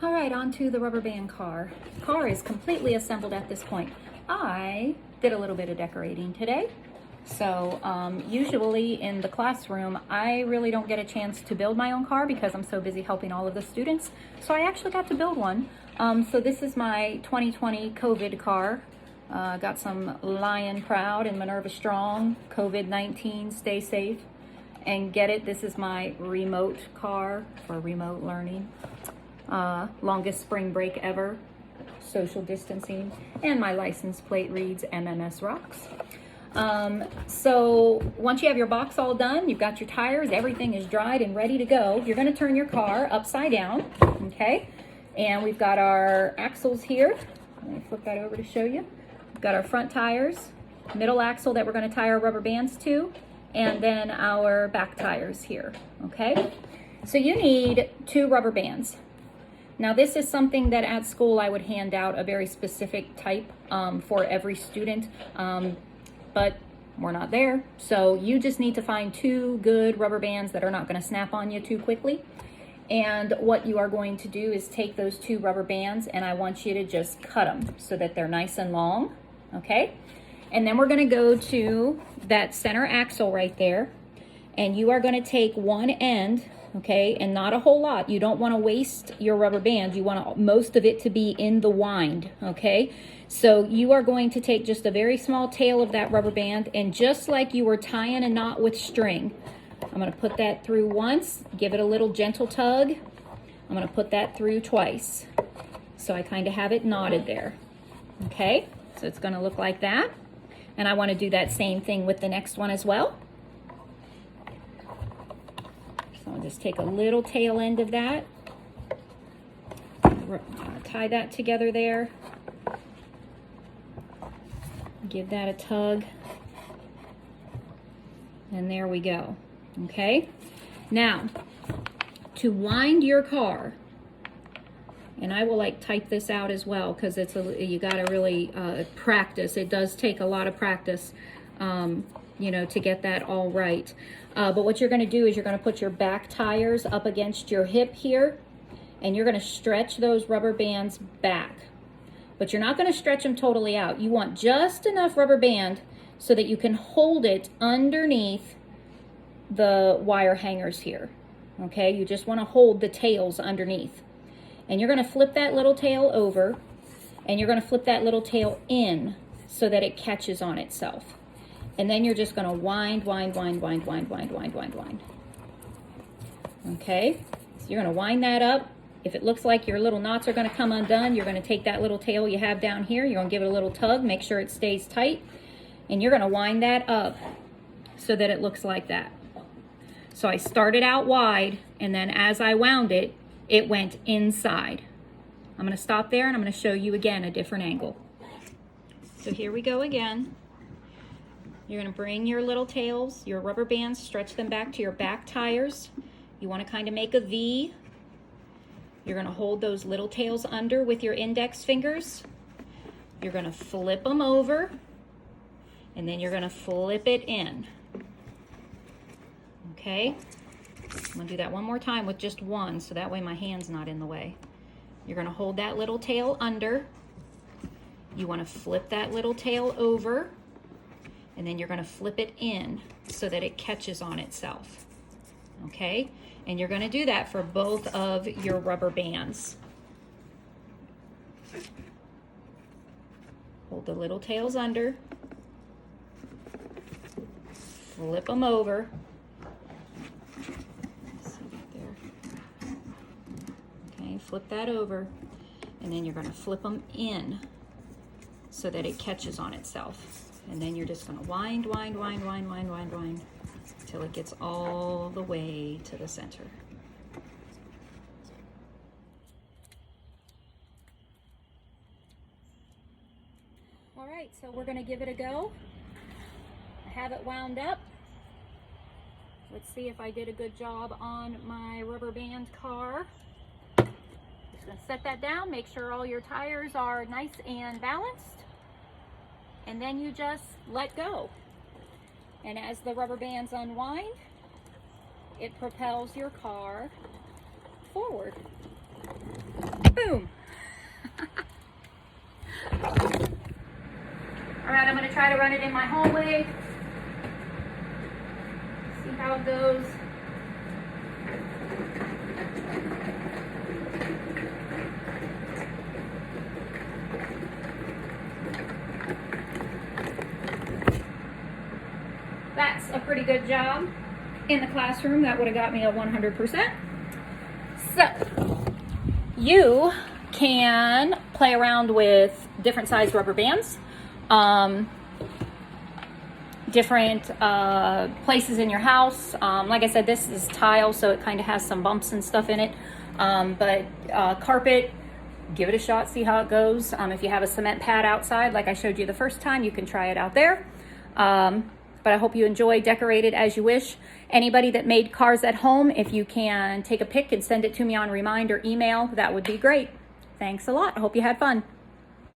All right, on to the rubber band car. Car is completely assembled at this point. I did a little bit of decorating today. So usually in the classroom, I really don't get a chance to build my own car because I'm so busy helping all of the students. So I actually got to build one. So this is my 2020 COVID car. Got some Lion Proud and Minerva Strong, COVID-19, stay safe. And get it, this is my remote car for remote learning. Longest spring break ever, social distancing, and my license plate reads MMS Rocks. So once you have your box all done, you've got your tires, everything is dried and ready to go, you're going to turn your car upside down, okay? And we've got our axles here. Let me flip that over to show you. We've got our front tires, middle axle that we're going to tie our rubber bands to, and then our back tires here, okay? So you need 2 rubber bands. Now this is something that at school I would hand out a very specific type for every student, but we're not there. So you just need to find 2 good rubber bands that are not going to snap on you too quickly. And what you are going to do is take those 2 rubber bands and I want you to just cut them so that they're nice and long, okay? And then we're going to go to that center axle right there, and you are going to take one end, okay, and not a whole lot. You don't want to waste your rubber band. You want most of it to be in the wind, okay? So you are going to take just a very small tail of that rubber band, and just like you were tying a knot with string, I'm going to put that through once, give it a little gentle tug. I'm going to put that through twice. So I kind of have it knotted there, okay? So it's going to look like that. And I want to do that same thing with the next one as well. So I'll just take a little tail end of that, tie that together there, give that a tug, and there we go. Okay, now to wind your car, and I will type this out as well because you got to really practice. It does take a lot of practice, you know, to get that all right. But what you're going to do is you're going to put your back tires up against your hip here, and you're going to stretch those rubber bands back. But you're not going to stretch them totally out. You want just enough rubber band so that you can hold it underneath the wire hangers here. Okay, you just want to hold the tails underneath. And you're going to flip that little tail over, and you're going to flip that little tail in so that it catches on itself. And then you're just going to wind, wind, wind, wind, wind, wind, wind, wind, wind. Okay, so you're going to wind that up. If it looks like your little knots are going to come undone, you're going to take that little tail you have down here, you're going to give it a little tug, make sure it stays tight, and you're going to wind that up so that it looks like that. So I started out wide, and then as I wound it, it went inside. I'm going to stop there and I'm going to show you again a different angle. So here we go again. You're going to bring your little tails, your rubber bands, stretch them back to your back tires. You want to kind of make a V. You're going to hold those little tails under with your index fingers. You're going to flip them over, and then you're going to flip it in. Okay? I'm going to do that one more time with just one, so that way my hand's not in the way. You're going to hold that little tail under. You want to flip that little tail over, and then you're going to flip it in so that it catches on itself. Okay? And you're going to do that for both of your rubber bands. Hold the little tails under. Flip them over. Flip that over, and then you're going to flip them in so that it catches on itself. And then you're just going to wind, wind, wind, wind, wind, wind, wind until it gets all the way to the center. All right, so we're going to give it a go. I have it wound up. Let's see if I did a good job on my rubber band car. Going to set that down, make sure all your tires are nice and balanced, and then you just let go. And as the rubber bands unwind, it propels your car forward. Boom. try to run it in my hallway. See how it goes. That's a pretty good job. In the classroom, that would have got me a 100%. So, you can play around with different size rubber bands, different places in your house. Like I said, this is tile, so it kind of has some bumps and stuff in it. But carpet, give it a shot, see how it goes. If you have a cement pad outside, like I showed you the first time, you can try it out there. But I hope you enjoy. Decorate it as you wish. Anybody that made cars at home, if you can take a pic and send it to me on Remind or email, that would be great. Thanks a lot. I hope you had fun.